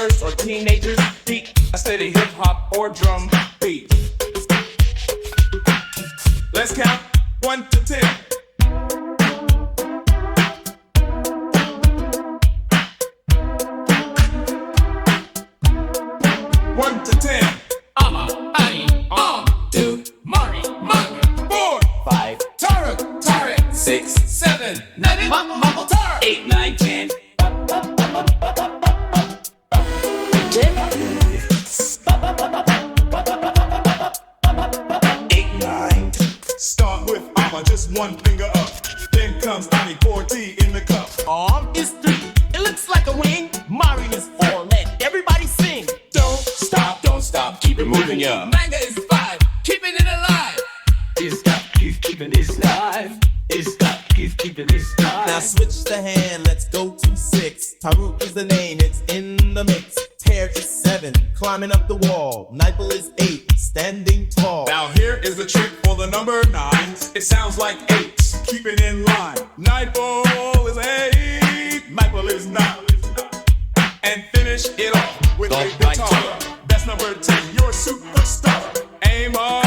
learners or teenagers beat a steady hip hop or drum beat. Let's count 1 to 10. 1 to 10. Ani, two, Mari, Manga. 4, 5, Tarak, 6, 7, 9, Mumble Tar. 8, 9, 10. 8, 9. Start with Amma, just one finger up. Then comes Ani, 4T in the cup. Arm is 3. It looks like a wing. Mari is 4. Let everybody sing. Don't stop, keep it moving, yeah. Manga is 5, keeping it alive. It's got keep keeping it alive. It's got keep keeping it alive. Now switch the hand, let's go to 6. Taruk is the name, it's in the mix. Tear is 7, climbing up the wall. Nipple is 8, standing tall. Now here is the trick for the number 9. It sounds like 8, keep it in line. Nipple is 8, Nipple is 9. And finish it off with a guitar. That's number 10, your superstar. Aim on,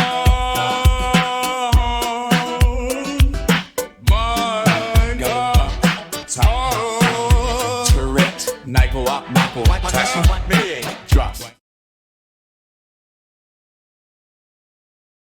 manga, taro. Correct. Nipple up, nipple. Me, drop.